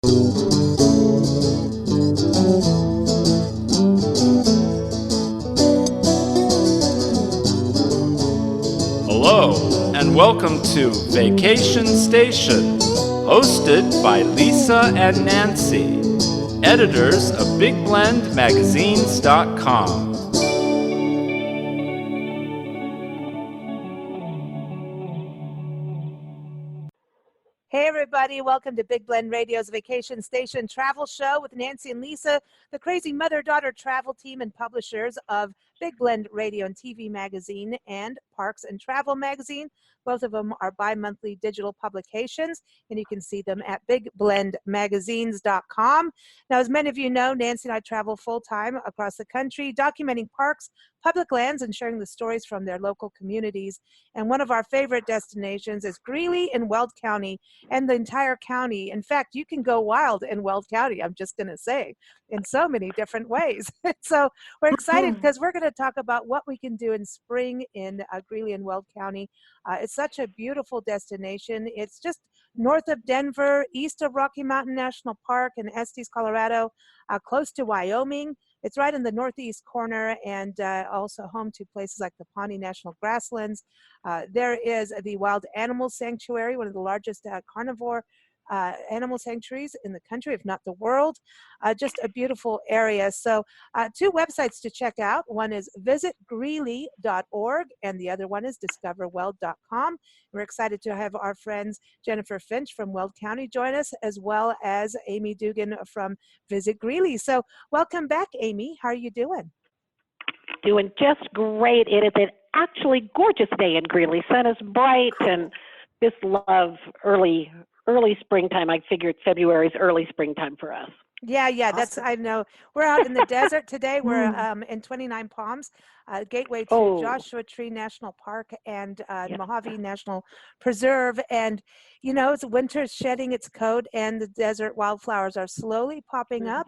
Hello, and welcome to Vacation Station, hosted by Lisa and Nancy, editors of BigBlendMagazines.com. Hey everybody, welcome to Big Blend Radio's Vacation Station Travel Show with Nancy and Lisa, the crazy mother-daughter travel team and publishers of Big Blend Radio and TV Magazine and Parks and Travel Magazine. Both of them are bi-monthly digital publications, and you can see them at BigBlendMagazines.com. Now, as many of you know, Nancy and I travel full-time across the country, documenting parks, public lands, and sharing the stories from their local communities. And one of our favorite destinations is Greeley in Weld County, and the entire county. In fact, you can go wild in Weld County, I'm just going to say, in so many different ways. So we're excited because we're going to talk about what we can do in spring in Greeley and Weld County. It's such a beautiful destination. It's just north of Denver, east of Rocky Mountain National Park in Estes, Colorado, close to Wyoming. It's right in the northeast corner, and also home to places like the Pawnee National Grasslands. There is the Wild Animal Sanctuary, one of the largest carnivore animal sanctuaries in the country, if not the world. Just a beautiful area. So two websites to check out. One is visitgreeley.org, and the other one is discoverweld.com. We're excited to have our friends Jennifer Finch from Weld County join us, as well as Amy Dugan from Visit Greeley. So welcome back, Amy. How are you doing? Doing just great. It is an actually gorgeous day in Greeley. Sun is bright, and just love early springtime. I figured February is early springtime for us. Yeah, that's, I know. We're out in the desert today. We're in 29 Palms, gateway to Joshua Tree National Park and Mojave National Preserve. And, you know, it's winter's shedding its coat, and the desert wildflowers are slowly popping up.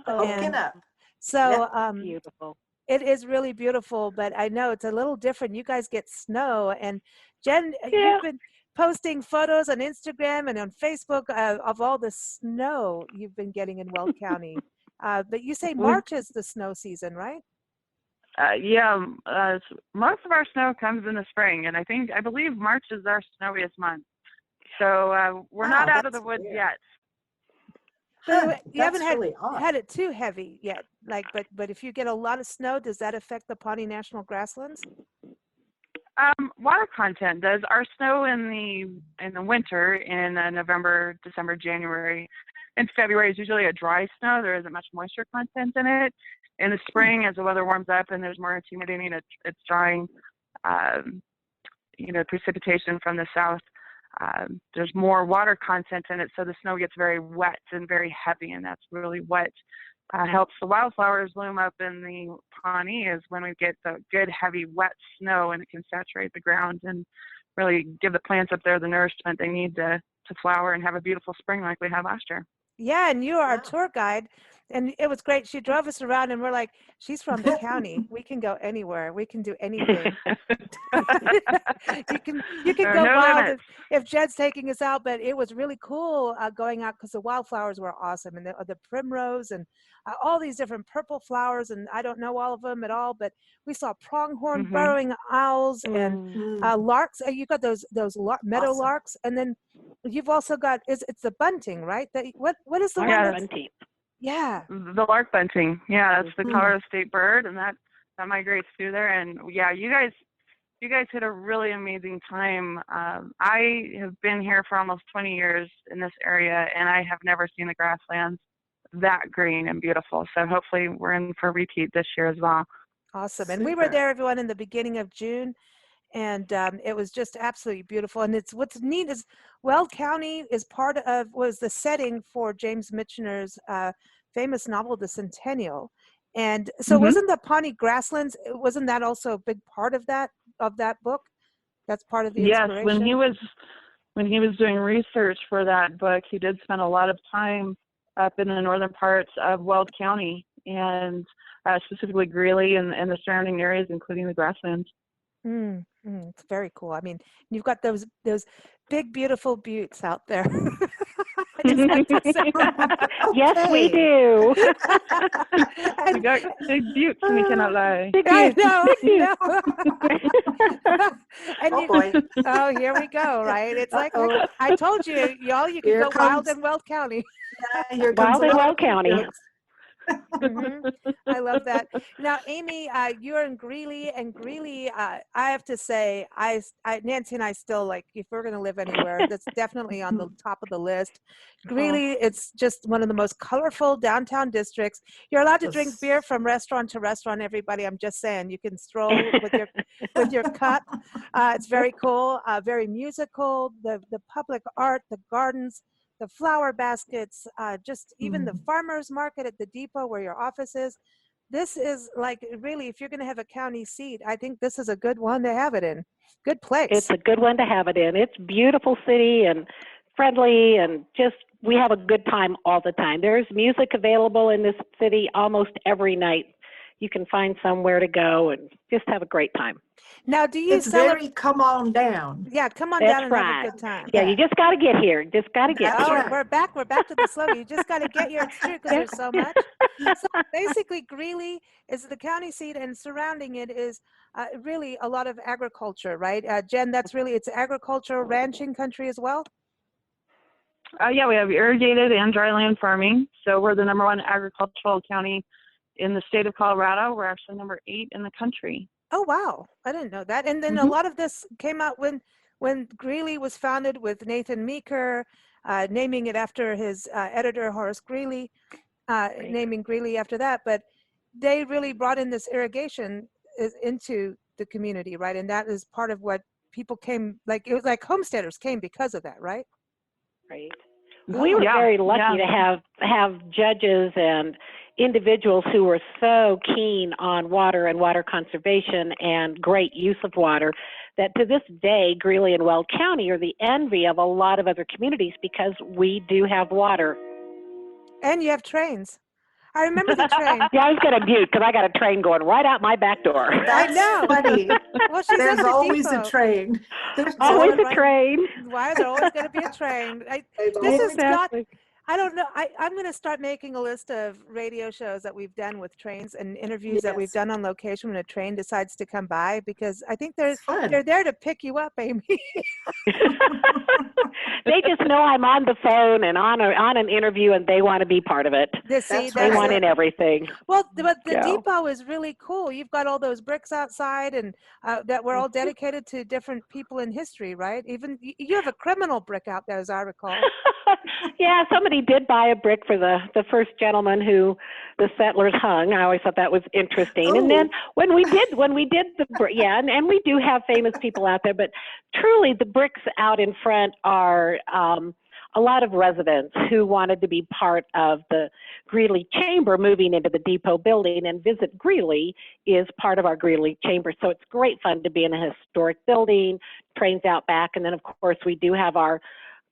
So beautiful. It is really beautiful, but I know it's a little different. You guys get snow, and Jen, you've been posting photos on Instagram and on Facebook of all the snow you've been getting in Weld County. But you say March is the snow season, right? Most of our snow comes in the spring, and I believe March is our snowiest month. So we're not out of the woods yet. So you haven't had it too heavy yet, but if you get a lot of snow, does that affect the Pawnee National Grasslands? Water content does. Our snow in the winter, in November, December, January, and February is usually a dry snow. There isn't much moisture content in it. In the spring, as the weather warms up and there's more humidity and it's drying, precipitation from the south. There's more water content in it, so the snow gets very wet and very heavy, and that's really what helps the wildflowers bloom up in the Pawnee, is when we get the good, heavy, wet snow, and it can saturate the ground and really give the plants up there the nourishment they need to flower and have a beautiful spring like we had last year. Yeah, and you are our tour guide, and it was great. She drove us around, and we're like, she's from the county. We can go anywhere. We can do anything. you can go wild if Jed's taking us out, but it was really cool going out because the wildflowers were awesome, and the primrose and all these different purple flowers, and I don't know all of them at all, but we saw pronghorn burrowing owls and larks. You got those meadow larks, and then you've also got it's the bunting, right? What is the one? Bunting. Yeah. The lark bunting. Yeah, that's the Colorado state bird, and that migrates through there. And yeah, you guys had a really amazing time. I have been here for almost 20 years in this area, and I have never seen the grasslands that green and beautiful. So hopefully we're in for a repeat this year as well. Awesome. And we were there, everyone, in the beginning of June. And it was just absolutely beautiful. And what's neat is Weld County was the setting for James Michener's famous novel, The Centennial. And so wasn't the Pawnee Grasslands, wasn't that also a big part of that book? That's part of the inspiration? Yes, when he was doing research for that book, he did spend a lot of time up in the northern parts of Weld County, and specifically Greeley and the surrounding areas, including the grasslands. It's very cool. I mean, you've got those big, beautiful buttes out there. Is that the Yes, we Okay. do. We got big buttes and we cannot lie. Big I buttes, know, big no. And Oh you, boy. oh, here we go, right? It's like Uh-oh. I told you, y'all, you can Here go wild comes, in Weld County. here comes Wild and another Weld County. jokes. I love that. Now, Amy, you're in Greeley, and Greeley, I have to say, Nancy and I still like, if we're going to live anywhere, that's definitely on the top of the list. Greeley, it's just one of the most colorful downtown districts. You're allowed to drink beer Yes. from restaurant to restaurant, everybody. I'm just saying, you can stroll with your cup. It's very cool, very musical. The public art, the gardens, the flower baskets, just even the farmers market at the depot where your office is. This is like really, if you're going to have a county seat, I think this is a good one to have it in. Good place. It's a good one to have it in. It's beautiful city and friendly, and just we have a good time all the time. There's music available in this city almost every night. You can find somewhere to go and just have a great time. Now, do you It's celebrate? very come on down. Yeah, come on That's down and have a right. good time. Yeah, you just got to get here. Just got to get That's Oh, here. right. we're back. We're back to the slogan. You just got to get here. It's true because there's so much. So basically, Greeley is the county seat, and surrounding it is really a lot of agriculture, right? Jen, that's really, it's agricultural ranching country as well. Yeah, we have irrigated and dryland farming. So we're the #1 agricultural county in the state of Colorado. We're actually #8 in the country. Oh, wow. I didn't know that. And then a lot of this came out when Greeley was founded with Nathan Meeker, naming it after his editor, Horace Greeley, naming Greeley after that. But they really brought in this irrigation into the community, right? And that is part of what people came, like, it was like homesteaders came because of that, right? Right. We were Yeah, very lucky yeah. to have judges and individuals who were so keen on water and water conservation and great use of water that to this day, Greeley and Weld County are the envy of a lot of other communities because we do have water. And you have trains. I remember the train. Yeah, I was going to mute because I got a train going right out my back door. I know. Funny. Well, she's There's at the always depot. a train. There's Always Right. a train. Why is there always going to be a train? There's This always- has got, Exactly. I don't know. I'm going to start making a list of radio shows that we've done with trains and interviews that we've Yes. done on location when a train decides to come by, because I think It's fun. they're there to pick you up, Amy. They just know I'm on the phone and on an interview, and they want to be part of it. This, see, That's They right. want in everything. Well, but the Yeah. depot is really cool. You've got all those bricks outside, and that were all Mm-hmm. dedicated to different people in history, right? Even you have a criminal brick out there, as I recall. Yeah, somebody did buy a brick for the first gentleman who the settlers hung. I always thought that was interesting. And then when we did the yeah, and we do have famous people out there, but truly the bricks out in front are a lot of residents who wanted to be part of the Greeley Chamber moving into the depot building, and Visit Greeley is part of our Greeley Chamber. So it's great fun to be in a historic building, trains out back, and then of course we do have our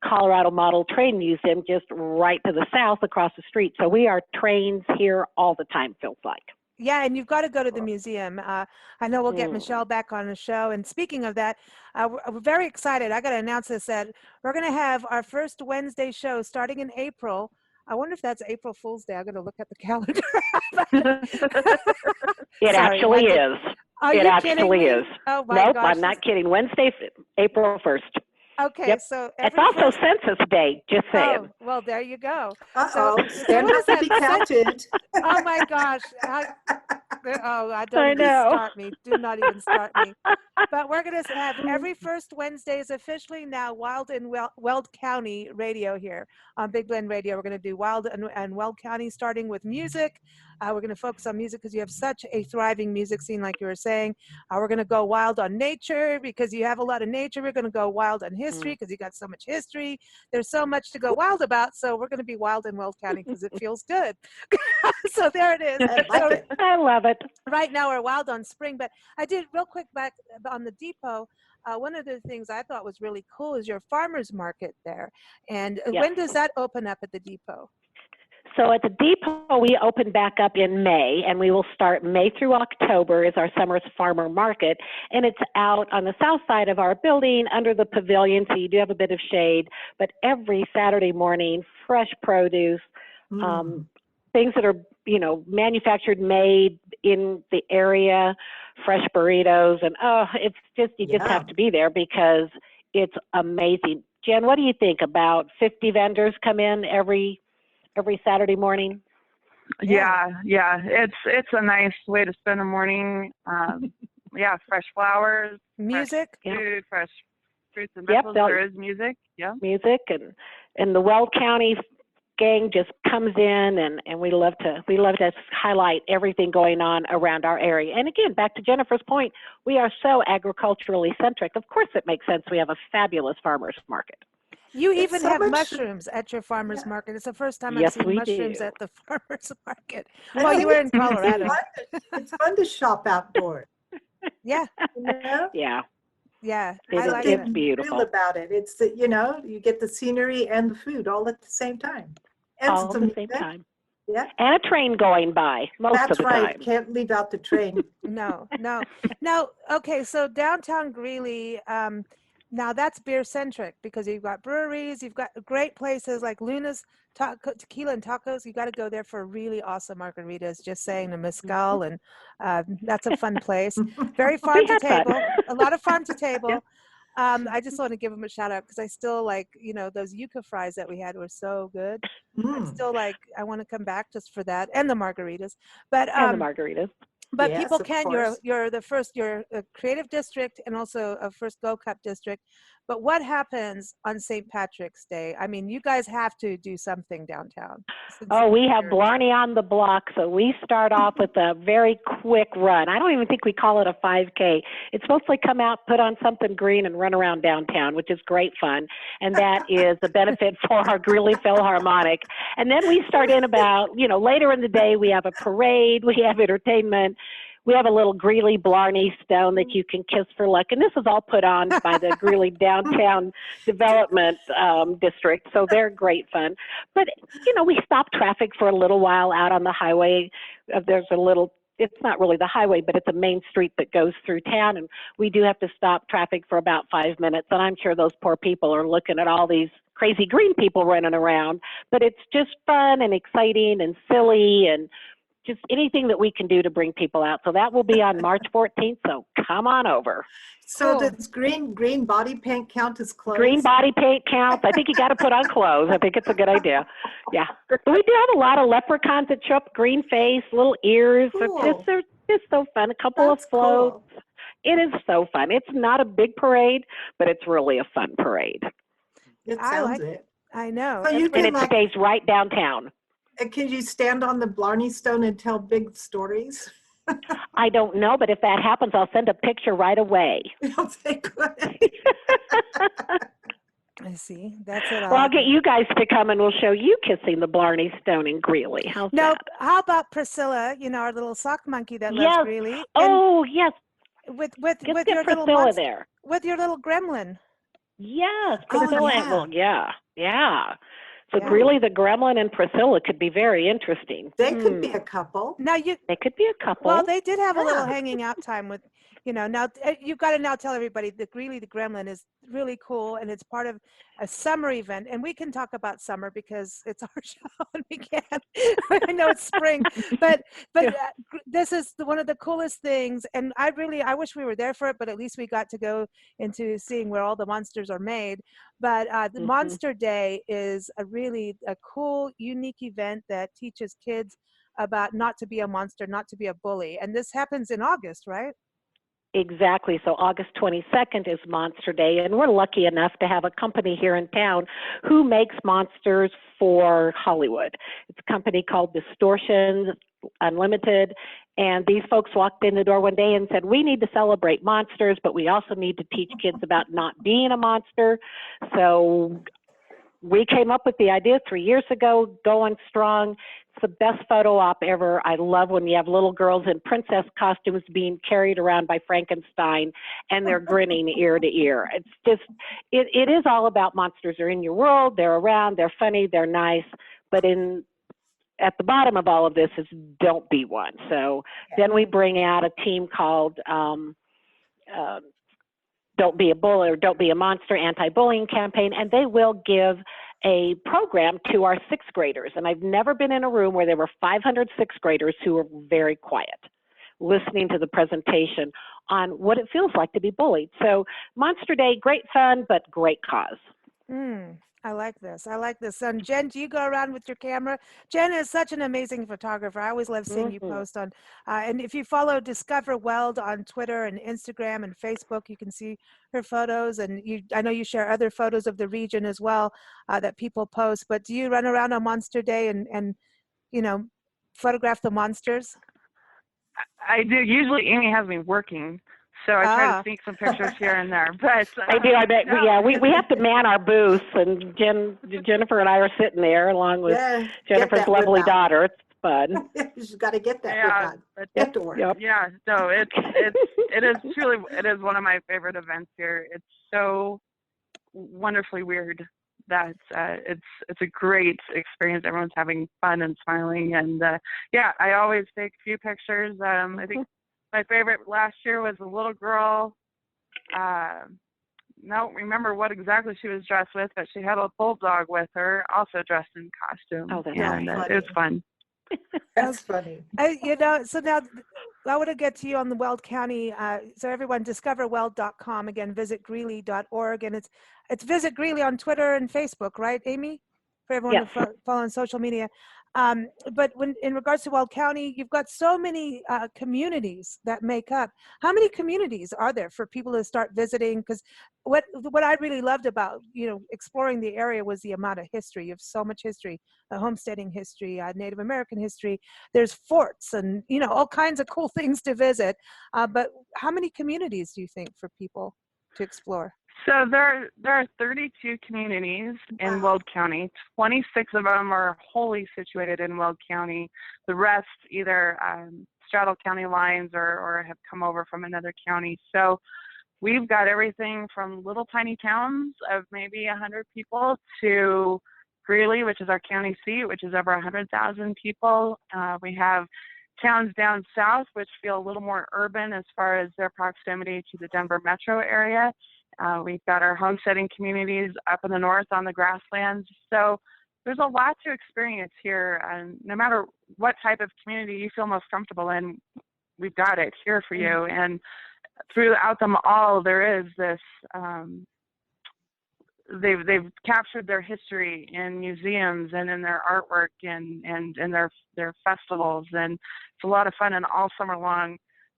Colorado Model Train Museum just right to the south across the street. So we are trains here all the time, feels like. Yeah, and you've got to go to the museum. I know we'll get Michelle back on the show. And speaking of that, we're very excited. I got to announce this, that we're going to have our first Wednesday show starting in April. I wonder if that's April Fool's Day. I'm going to look at the calendar. It actually is. Are It you actually kidding me? is. Oh my Nope, gosh. I'm not kidding. Wednesday, April 1st. Okay, Yep. so It's every also first- Census Day, just saying. Oh, well, there you go. Uh-oh. So Stand what up is to that? be counted. Oh my gosh. I don't I even know. start me. Do not even start me. But we're going to have every first Wednesday is officially now Wild and Weld County radio here on Big Blend Radio. We're going to do Wild and Weld County, starting with music. We're going to focus on music because you have such a thriving music scene, like you were saying. We're going to go wild on nature because you have a lot of nature. We're going to go wild on history because you got so much history. There's so much to go wild about. So we're going to be wild in Weld County because it feels good. So there it is. I like it. I love it. Right now we're wild on spring, but I did real quick back on the depot. One of the things I thought was really cool is your farmers market there. And Yes. when does that open up at the depot? So at the depot, we open back up in May, and we will start May through October is our summer's farmer market, and it's out on the south side of our building under the pavilion, so you do have a bit of shade, but every Saturday morning, fresh produce, things that are, you know, manufactured, made in the area, fresh burritos, and it's just, you just have to be there because it's amazing. Jen, what do you think? About 50 vendors come in every Saturday morning? Yeah. It's a nice way to spend a morning. Fresh flowers, Music. fresh food, fresh fruits and vegetables. There is music. Yeah. Music, and the Weld County gang just comes in, and we love to highlight everything going on around our area. And again, back to Jennifer's point, we are so agriculturally centric. Of course, it makes sense. We have a fabulous farmers market. You even have mushrooms at your farmer's market. It's the first time I've seen mushrooms at the farmer's market. Well, you were in Colorado. It's fun to shop outdoors. Yeah. You know? Yeah. Yeah. It's beautiful. Real about it. It's the, you know, you get the scenery and the food all at the same time. And all at the same time. Yeah. And a train going by most of the time. That's right. Can't leave out the train. No. Okay, so downtown Greeley, now that's beer centric because you've got breweries, you've got great places like Luna's Tequila and Tacos. You got to go there for really awesome margaritas, just saying, the mezcal, and that's a fun place. Very farm to table, a lot of farm to table. Yeah. I just want to give them a shout out because I still like, you know, those yuca fries that we had were so good. I'm still like, I want to come back just for that, and the margaritas. But But yes, people can. Course. You're a creative district and also a first Go Cup district. But what happens on St. Patrick's Day? I mean, you guys have to do something downtown. We have Blarney on the block, so we start off with a very quick run. I don't even think we call it a 5K. It's mostly come out, put on something green, and run around downtown, which is great fun. And that is a benefit for our Greeley Philharmonic. And then we start in about, later in the day, we have a parade, we have entertainment. We have a little Greeley Blarney stone that you can kiss for luck. And this is all put on by the Greeley Downtown Development District. So they're great fun. But, we stop traffic for a little while out on the highway. There's it's not really the highway, but it's a main street that goes through town. And we do have to stop traffic for about 5 minutes. And I'm sure those poor people are looking at all these crazy green people running around. But it's just fun and exciting and silly and just anything that we can do to bring people out. So that will be on March 14th. So come on over. So does green body paint count as clothes? Green body paint counts. I think you got to put on clothes. I think it's a good idea. Yeah. But we do have a lot of leprechauns that show up, green face, little ears. Cool. They're just so fun. A couple of floats. Cool. It is so fun. It's not a big parade, but it's really a fun parade. It sounds it. I know. So and it stays right downtown. Can you stand on the Blarney Stone and tell big stories? I don't know, but if that happens, I'll send a picture right away. Okay, good. I see. That's it. Well, I'll get you guys to come and we'll show you kissing the Blarney Stone in Greeley. How's that? How about Priscilla, our little sock monkey that loves Greeley? Yes. With your little Priscilla there. With your little gremlin. Yes, Priscilla. Yeah. So Greeley, the Gremlin, and Priscilla could be very interesting. They could be a couple. They could be a couple. Well, they did have a little hanging out time with, now you've got to now tell everybody that Greeley the Gremlin is really cool, and it's part of a summer event. And we can talk about summer because it's our show and we can. I know it's spring, but this is one of the coolest things. And I wish we were there for it, but at least we got to go into seeing where all the monsters are made. But the Monster Day is a cool, unique event that teaches kids about not to be a monster, not to be a bully. And this happens in August, right? Exactly. So August 22nd is Monster Day, and we're lucky enough to have a company here in town who makes monsters for Hollywood. It's a company called Distortions Unlimited, and these folks walked in the door one day and said, we need to celebrate monsters, but we also need to teach kids about not being a monster. So we came up with the idea 3 years ago, going strong. It's the best photo op ever. I love when you have little girls in princess costumes being carried around by Frankenstein and they're grinning ear to ear. It's just, it is all about monsters are in your world. They're around, they're funny, they're nice. But in at the bottom of all of this is don't be one. So then we bring out a team called Don't Be a Bully or Don't Be a Monster anti-bullying campaign, and they will give a program to our sixth graders. And I've never been in a room where there were 500 sixth graders who were very quiet, listening to the presentation on what it feels like to be bullied. So Monster Day, great fun, but great cause. I like this. I like this. And Jen, do you go around with your camera? Jen is such an amazing photographer. I always love seeing you post on. And if you follow Discover Weld on Twitter and Instagram and Facebook, you can see her photos. And I know you share other photos of the region as well that people post. But do you run around on Monster Day and photograph the monsters? I do. Usually Amy has me working, so I try to sneak some pictures here and there. But I do. I bet. No. Yeah, we have to man our booths, and Jennifer and I are sitting there along with Jennifer's lovely daughter. It's fun. She's got to get that get to work. Yeah. So it is one of my favorite events here. It's so wonderfully weird that it's a great experience. Everyone's having fun and smiling, and I always take a few pictures. I think my favorite last year was a little girl. I don't remember what exactly she was dressed with, but she had a bulldog with her, also dressed in costume. Oh, that's and it was fun. That's funny. So now I want to get to you on the Weld County. So everyone, discoverweld.com. Again, visit Greeley.org. And it's Visit Greeley on Twitter and Facebook, right, Amy? For everyone to follow on social media. But in regards to Weld County, you've got so many communities that make up. How many communities are there for people to start visiting? Because what I really loved about exploring the area was the amount of history. You have so much history, homesteading history, Native American history. There's forts and all kinds of cool things to visit. But how many communities do you think for people to explore? So there are 32 communities in Weld County. 26 of them are wholly situated in Weld County. The rest either straddle county lines or have come over from another county. So we've got everything from little tiny towns of maybe 100 people to Greeley, which is our county seat, which is over 100,000 people. We have towns down south, which feel a little more urban as far as their proximity to the Denver metro area. We've got our homesteading communities up in the north on the grasslands. So there's a lot to experience here. And no matter what type of community you feel most comfortable in, we've got it here for you. And throughout them all, there is this, they've captured their history in museums and in their artwork and in their festivals. And it's a lot of fun. And all summer long,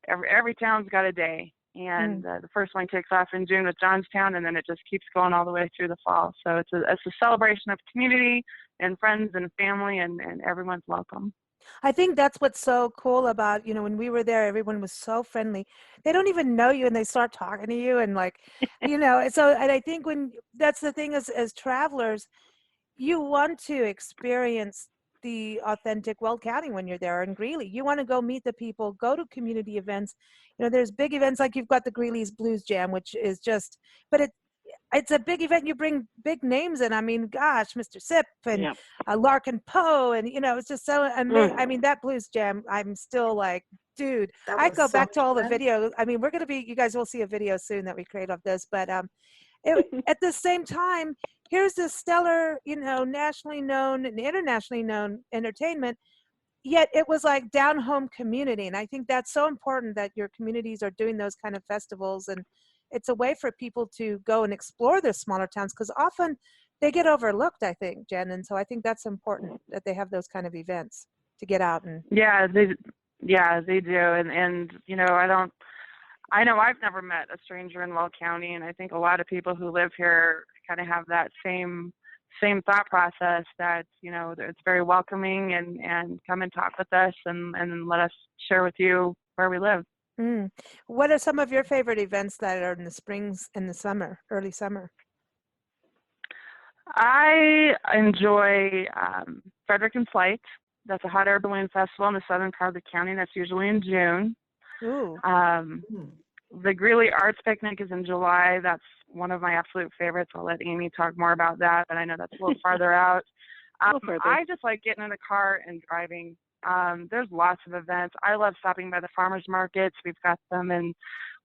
every town's got a day. And the first one kicks off in June with Johnstown, and then it just keeps going all the way through the fall. So it's a celebration of community and friends and family, and everyone's welcome. I think that's what's so cool about, when we were there, everyone was so friendly. They don't even know you and they start talking to you and so, and I think that's the thing as travelers, you want to experience the authentic Weld County when you're there in Greeley. You want to go meet the people, go to community events. There's big events like you've got the Greeley's Blues Jam, which is but it's a big event. You bring big names in. I mean, gosh, Mr. Sip and Larkin Poe, and it's just so amazing. I mean, that Blues Jam, I'm still like, dude, I go back to all the videos. I mean, you guys will see a video soon that we create of this, but at the same time, here's this stellar, nationally known and internationally known entertainment, yet it was like down home community. And I think that's so important that your communities are doing those kind of festivals. And it's a way for people to go and explore the smaller towns, because often they get overlooked, I think, Jen. And so I think that's important that they have those kind of events to get out and. Yeah, they do. And I know I've never met a stranger in Weld County, and I think a lot of people who live here kind of have that same thought process that, it's very welcoming and come and talk with us and let us share with you where we live. What are some of your favorite events that are in the springs and the summer, early summer? I enjoy Frederick and Flight. That's a hot air balloon festival in the southern part of the county. That's usually in June. Ooh. The Greeley Arts Picnic is in July. That's one of my absolute favorites. I'll let Amy talk more about that, but I know that's a little farther out. Go further. I just like getting in the car and driving. There's lots of events. I love stopping by the farmers markets. We've got them in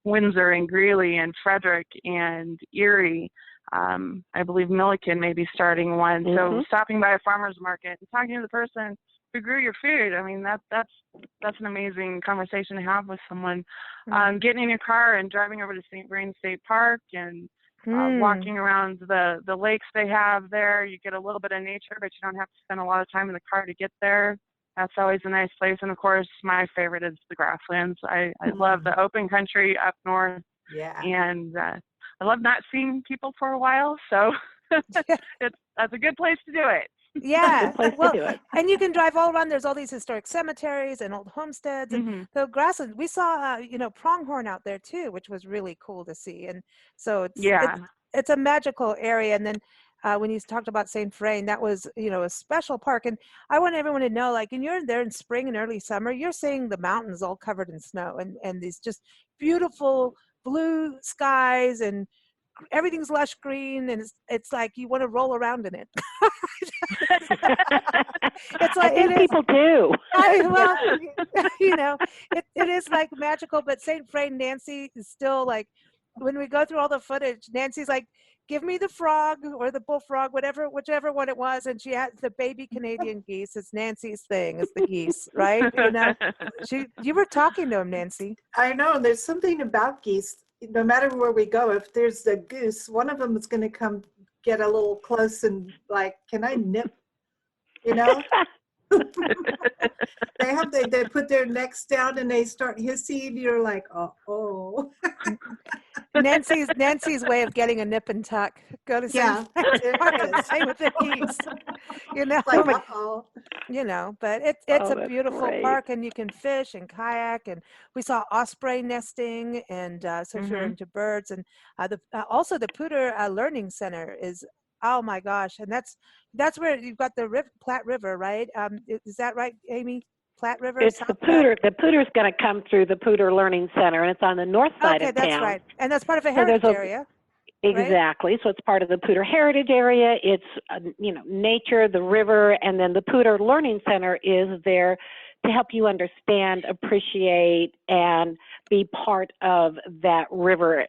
Windsor and Greeley and Frederick and Erie. I believe Milliken may be starting one. So stopping by a farmer's market and talking to the person who grew your food, I mean, that's an amazing conversation to have with someone. Getting in your car and driving over to St. Vrain State Park and walking around the lakes they have there. You get a little bit of nature, but you don't have to spend a lot of time in the car to get there. That's always a nice place. And of course, my favorite is the grasslands. I love the open country up north. Yeah. And I love not seeing people for a while. So that's a good place to do it. Yeah. Place to do it. And you can drive all around. There's all these historic cemeteries and old homesteads and the grasslands. We saw, pronghorn out there too, which was really cool to see. And so it's a magical area. And then when you talked about St. Vrain, that was, a special park. And I want everyone to know, like, when you're there in spring and early summer, you're seeing the mountains all covered in snow and these just beautiful blue skies and everything's lush green, and it's like you want to roll around in it. It's like I think people do. It is like magical. But St. Vrain, Nancy is still like, when we go through all the footage, Nancy's like, give me the frog or the bullfrog, whichever one it was, and she had the baby Canadian geese. It's Nancy's thing, is the geese, right? You were talking to him, Nancy. I know. There's something about geese. No matter where we go, if there's a goose, one of them is going to come get a little close and like, can I nip? They put their necks down and they start hissing. You're like, oh. Nancy's way of getting a nip and tuck. Go to same with the geese. Like, But it's a beautiful great. park, and you can fish and kayak, and we saw osprey nesting, and so if you're into birds, and also the Poudre Learning Center is, oh my gosh, and that's where you've got the Platte River, right? Is that right, Amy? Platte River? It's the Poudre. The Poudre's going to come through the Poudre Learning Center, and it's on the north side of town. Okay, that's right. And that's part of a heritage area. Exactly. Right? So it's part of the Poudre Heritage Area. It's, nature, the river, and then the Poudre Learning Center is there to help you understand, appreciate, and be part of that river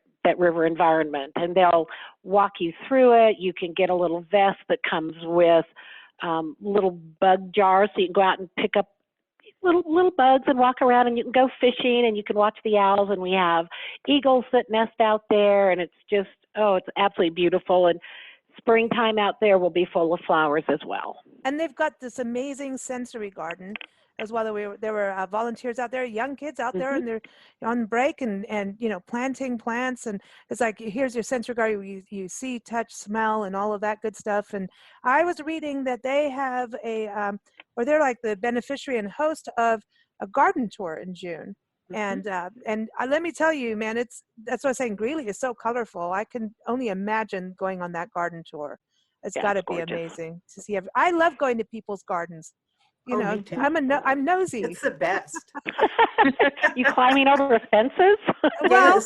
environment. And they'll walk you through it. You can get a little vest that comes with little bug jars, so you can go out and pick up little bugs and walk around, and you can go fishing, and you can watch the owls, and we have eagles that nest out there, and it's just, it's absolutely beautiful. And springtime out there will be full of flowers as well. And they've got this amazing sensory garden as well. There were volunteers out there, young kids out there, and they're on break and planting plants. And it's like, here's your sensory garden. You see, touch, smell, and all of that good stuff. And I was reading that they have they're like the beneficiary and host of a garden tour in June. And let me tell you, man, that's what I'm saying. Greeley is so colorful. I can only imagine going on that garden tour. It's got to be amazing to see. I love going to people's gardens. Me too. I'm nosy. It's the best. You climbing over fences? Well,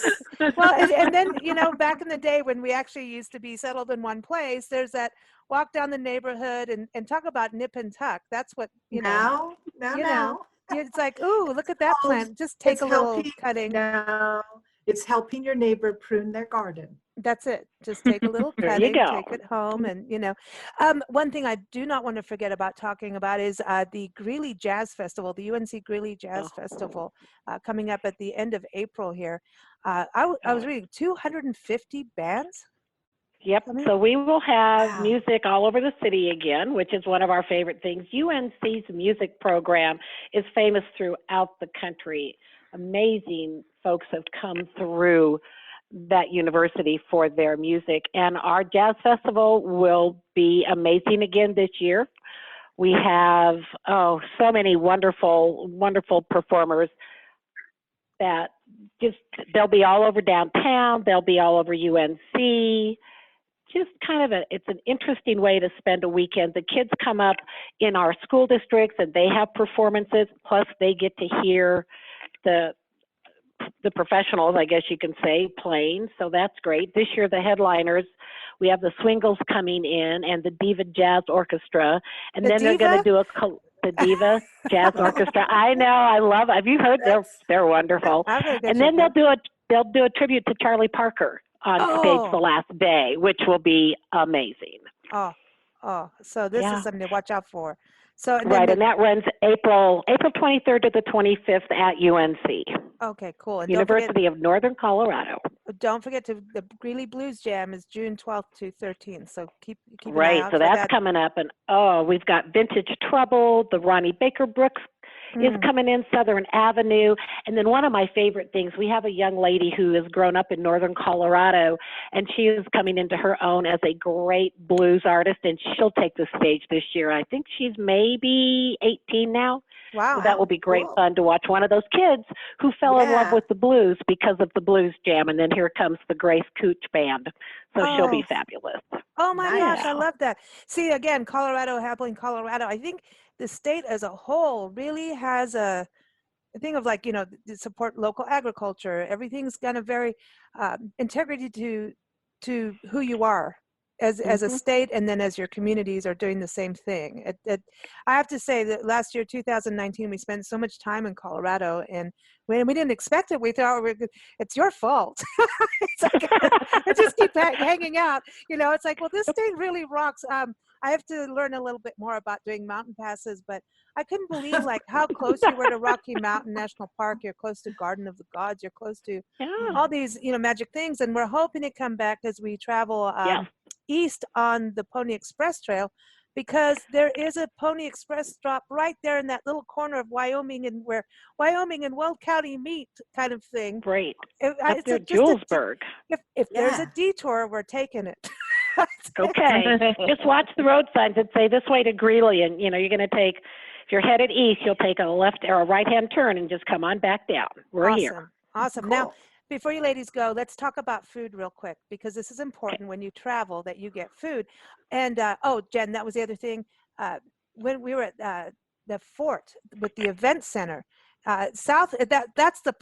and then, back in the day when we actually used to be settled in one place, there's that walk down the neighborhood and talk about nip and tuck. That's what, Now. It's like, ooh, look at that plant. Just take a little cutting. No, it's helping your neighbor prune their garden. That's it. Just take a little cutting, take it home. And, one thing I do not want to forget about talking about is the Greeley Jazz Festival, the UNC Greeley Jazz Festival, coming up at the end of April here. I was reading 250 bands. Yep. So we will have music all over the city again, which is one of our favorite things. UNC's music program is famous throughout the country. Amazing folks have come through that university for their music. And our jazz festival will be amazing again this year. We have, so many wonderful, wonderful performers that they'll be all over downtown. They'll be all over UNC. Just kind of it's an interesting way to spend a weekend. The kids come up in our school districts and they have performances, plus they get to hear the the professionals, I guess you can say, playing. So that's great. This year, the headliners, we have the Swingles coming in and the Diva Jazz Orchestra. And The then they're going to Diva? do the Diva Jazz Orchestra. I know, I love. Have you heard? They're wonderful. I'm gonna go And then check they'll do a tribute to Charlie Parker on stage the Oh, last day, which will be amazing. oh, oh. So this Yeah. is something to watch out for. So and then Right, and that runs April 23rd to the 25th at UNC, okay, cool. And University of Northern Colorado. don't forget to the Greeley Blues Jam is June 12th to 13th. So keep an eye Right, out so for that's that. coming up, and we've got Vintage Trouble, the Ronnie Baker Brooks is coming in, Southern Avenue, and then one of my favorite things, we have a young lady who has grown up in Northern Colorado, and she is coming into her own as a great blues artist, and she'll take the stage this year. I think she's maybe 18 now. Wow. So that will be great Cool. fun to watch one of those kids who fell in love Yeah. with the blues because of the Blues Jam, and then here comes the Grace Cooch Band. So she'll be Oh. fabulous. Oh my Nice. gosh, I love that. See, again, Colorado, Happening Colorado. I think the state as a whole really has a thing of like, to support local agriculture. Everything's got a very integrity to who you are as a state, and then as your communities are doing the same thing. I have to say that last year, 2019, we spent so much time in Colorado, and when we didn't expect it, we thought it's your fault. It's like, we just keep hanging out. It's like, well, this state really rocks. I have to learn a little bit more about doing mountain passes, but I couldn't believe like how close you were to Rocky Mountain National Park. You're close to Garden of the Gods. You're close to all these, magic things. And we're hoping to come back as we travel east on the Pony Express Trail, because there is a Pony Express stop right there in that little corner of Wyoming, and where Wyoming and Weld County meet, kind of thing. Great. Up Up there, near Julesburg. if there's a Yeah. detour, we're taking it. Okay. Just watch the road signs that say this way to Greeley, and you're going to take, if you're headed east, you'll take a left or a right-hand turn and just come on back down. We're here. Awesome. Now, before you ladies go, let's talk about food real quick, because this is important when you travel, that you get food. And Jen, that was the other thing. When we were at the fort with the event center, that's the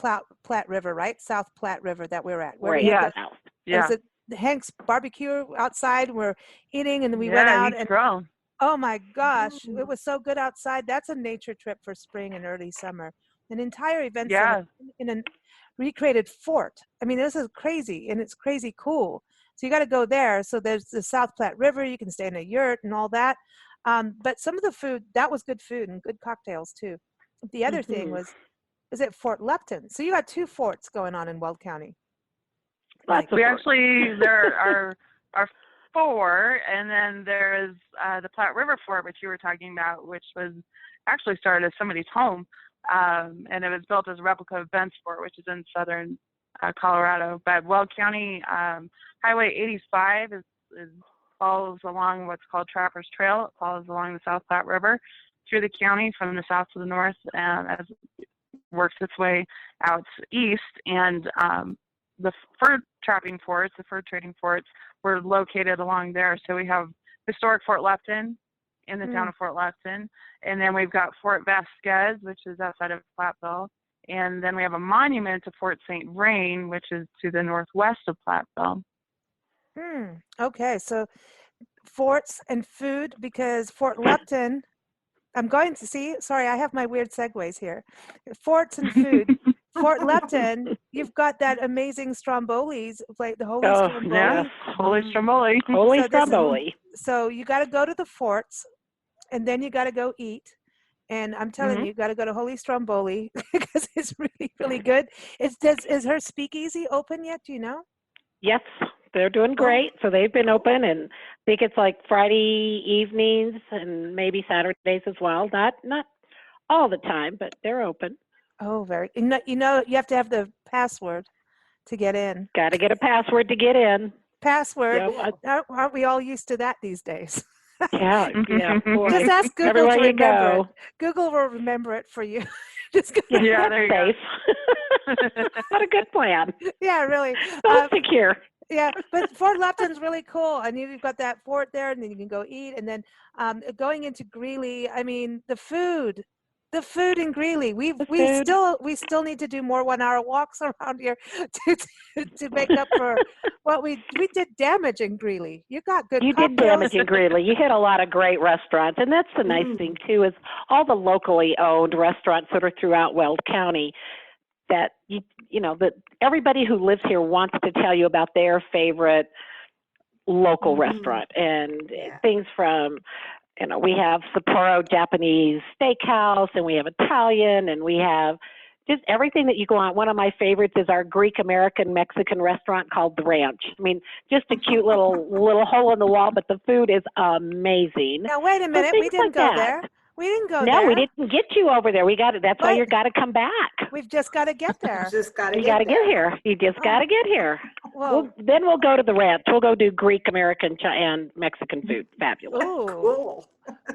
Platte River, right? South Platte River that we're at. Right. Yeah. Is it Hank's barbecue outside? We're eating, and then we went out and grown. oh my gosh, it was so good outside. That's a nature trip for spring and early summer. An entire event center in a recreated fort. I mean, this is crazy, and it's crazy cool. So you got to go there. So there's the South Platte River. You can stay in a yurt and all that. But some of the food, that was good food and good cocktails too. The other thing was at Fort Lupton. So you got two forts going on in Weld County. We actually, there are four, and then there's the Platte River Fort, which you were talking about, which was actually started as somebody's home, and it was built as a replica of Bent's Fort, which is in southern Colorado. But Weld County Highway 85 follows along what's called Trappers Trail. It follows along the South Platte River through the county from the south to the north, as it works its way out east. And the fur trapping forts, the fur trading forts, were located along there. So we have historic Fort Lupton in the town of Fort Lupton, and then we've got Fort Vasquez, which is outside of Platteville, and then we have a monument to Fort St. Vrain, which is to the northwest of Platteville. Okay, so forts and food, because Fort Lupton, I'm going to see, sorry, I have my weird segues here. Forts and food. Fort Lupton, you've got that amazing Stromboli's, like the Holy Stromboli. Yes, Holy Stromboli. Holy So this is- Stromboli. So you got to go to the forts, and then you got to go eat. And I'm telling you, you got to go to Holy Stromboli because it's really, really good. Is her speakeasy open yet? Do you know? Yes, they're doing great. So they've been open, and I think it's like Friday evenings and maybe Saturdays as well. Not all the time, but they're open. Oh, very. You have to have the password to get in. Got to get a password to get in. Password. Yep. Aren't we all used to that these days? Yeah. Boy. Just ask Google Everywhere to you remember go. it. Google will remember it for you. Just go. Yeah, there you go. Safe. What a good plan. Yeah, really. So secure. Yeah, but Fort Lupton's really cool, and you've got that fort there, and then you can go eat, and then going into Greeley. I mean, the food The food in Greeley. We food. still need to do more 1-hour walks around here to make up for what we did damage in Greeley. You got good You did cocktails. damage in Greeley. You hit a lot of great restaurants, and that's the nice thing too, is all the locally owned restaurants that are throughout Weld County. That that everybody who lives here wants to tell you about their favorite local restaurant, and things from. We have Sapporo Japanese Steakhouse, and we have Italian, and we have just everything that you go on. One of my favorites is our Greek American Mexican restaurant called The Ranch. I mean, just a cute little hole in the wall, but the food is amazing. Now wait a minute, we didn't go there. We didn't go there. No, we didn't get you over there. We got it. That's why you got to come back. We've just got to get there. You got to get here. You just got to get here. Well, then we'll go to The Ranch. We'll go do Greek American and Mexican food. Fabulous. Ooh. Cool.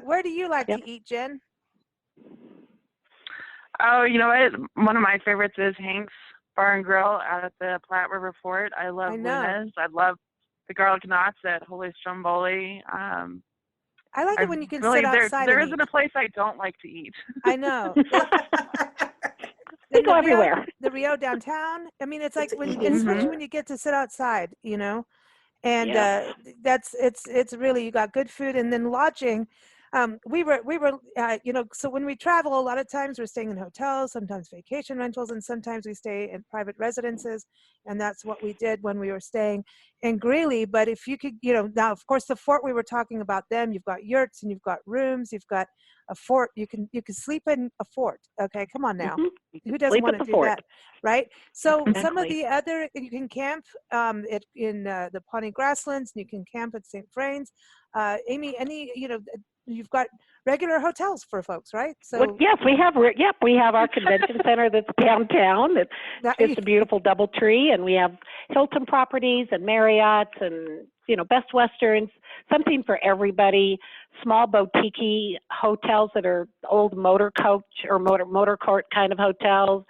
Where do you like to eat, Jen? Oh, you know what? One of my favorites is Hank's Bar and Grill out at the Platte River Fort. I love Luna's. I love the garlic knots at Holy Stromboli. I like it when you can sit outside. There isn't a place I don't like to eat. I know. We go everywhere. The Rio downtown. I mean, it's like especially when you get to sit outside, and it's really, you got good food, and then lodging. We were so when we travel, a lot of times we're staying in hotels, sometimes vacation rentals, and sometimes we stay in private residences, and that's what we did when we were staying in Greeley. But if you could, now of course the fort, we were talking about them, you've got yurts and you've got rooms, you've got a fort, you can sleep in a fort. Okay, come on now. Who doesn't want to do that, right? So some of the other, you can camp in the Pawnee Grasslands, and you can camp at St. Vrain's. Amy, you've got regular hotels for folks, right? So yes, we have. We have our convention center that's downtown. It's just a beautiful DoubleTree, and we have Hilton properties and Marriott's and Best Westerns. Something for everybody. Small boutique hotels that are old motor coach or motor court kind of hotels.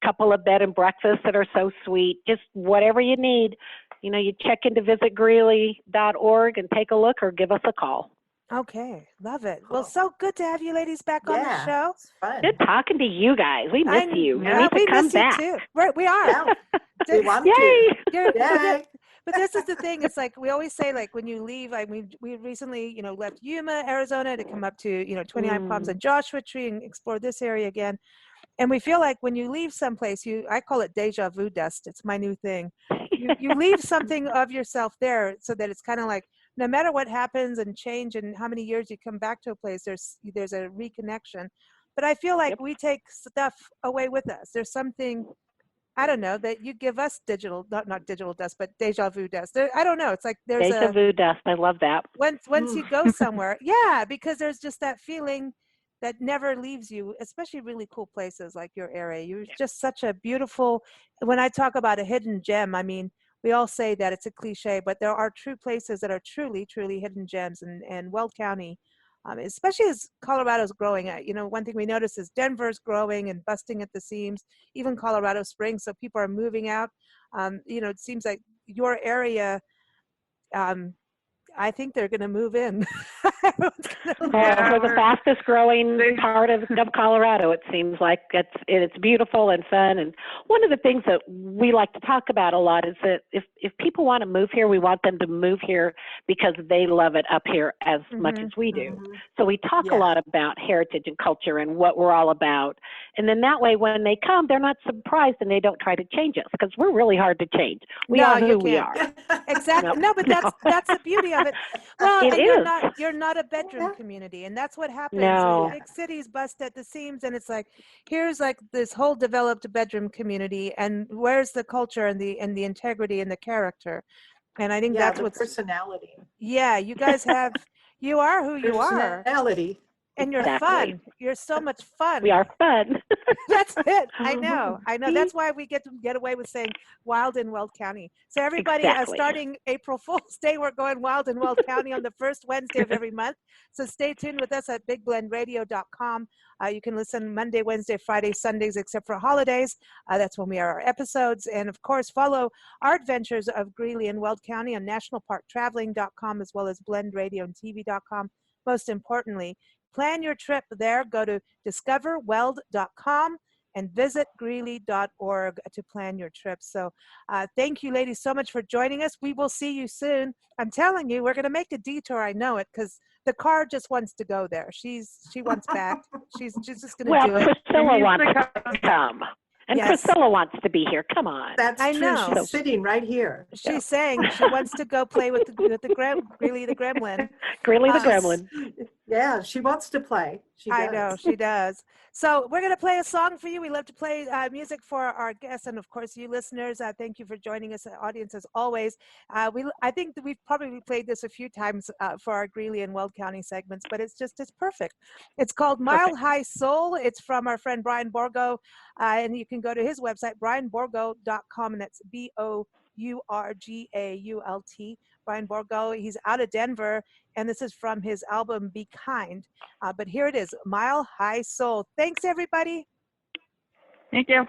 Couple of bed and breakfasts that are so sweet. Just whatever you need. You check into visitgreeley.org and take a look, or give us a call. Okay, love it. Cool. Well, so good to have you ladies back on the show. It's fun. Good talking to you guys. We miss you. You need to come back. You too. Right, we are. Yeah. We want Yay! Yay! But this is the thing. It's like we always say, like when you leave. We recently, left Yuma, Arizona, to come up to 29 Palms and Joshua Tree and explore this area again. And we feel like when you leave someplace, I call it deja vu dust. It's my new thing. You leave something of yourself there, so that it's kind of like, no matter what happens and change and how many years you come back to a place, there's a reconnection. But I feel like we take stuff away with us. There's something, I don't know, that you give us not digital dust, but deja vu dust. I don't know. It's like there's deja vu dust. I love that. Once you go somewhere, because there's just that feeling that never leaves you, especially really cool places like your area. You're just such a beautiful, when I talk about a hidden gem, I mean, we all say that it's a cliche, but there are true places that are truly, truly hidden gems. And Weld County, especially as Colorado's growing, one thing we notice is Denver's growing and busting at the seams, even Colorado Springs. So people are moving out. It seems like your area, I think they're going to move in. We're the fastest growing part of Colorado. It seems like it's beautiful and fun. And one of the things that we like to talk about a lot is that if people want to move here, we want them to move here because they love it up here as much as we do. So we talk a lot about heritage and culture and what we're all about. And then that way, when they come, they're not surprised and they don't try to change us, because we're really hard to change. We are who we are. Exactly. No, but that's the beauty of it. Well, it is. You're not a bedroom community, and that's what happens. No. Big cities bust at the seams, and it's like, here's like this whole developed bedroom community, and where's the culture and the integrity and the character? And I think that's what's personality. Yeah, you guys have. You are who you are. Personality. And you're fun. You're so much fun. We are fun. That's it. I know. That's why we get to get away with saying wild in Weld County. So everybody, starting April Fool's Day, we're going wild in Weld County on the first Wednesday of every month. So stay tuned with us at bigblendradio.com. You can listen Monday, Wednesday, Friday, Sundays, except for holidays. That's when we are our episodes. And of course, follow our adventures of Greeley and Weld County on nationalparktraveling.com, as well as blendradioandtv.com. Most importantly, plan your trip there, go to discoverweld.com and visit greeley.org to plan your trip. So thank you, ladies, so much for joining us. We will see you soon. I'm telling you, we're going to make a detour. I know it, because the car just wants to go there. She wants back. She's just going to do it. Priscilla wants to come. And Yes. Priscilla wants to be here. Come on. That's I true. know. She's sitting right here. She's saying she wants to go play with Greeley the gremlin. Greeley the gremlin. Yeah, she wants to play. She does. I know, she does. So we're going to play a song for you. We love to play music for our guests and, of course, you listeners. Thank you for joining us, audience, as always. I think that we've probably played this a few times for our Greeley and Weld County segments, but it's perfect. It's called Mile High Soul. It's from our friend Brian Borgo, and you can go to his website, brianborgo.com, and that's BOURGAULT. Brian Borgo. He's out of Denver, and this is from his album Be Kind. But here it is, Mile High Soul. Thanks, everybody. Thank you.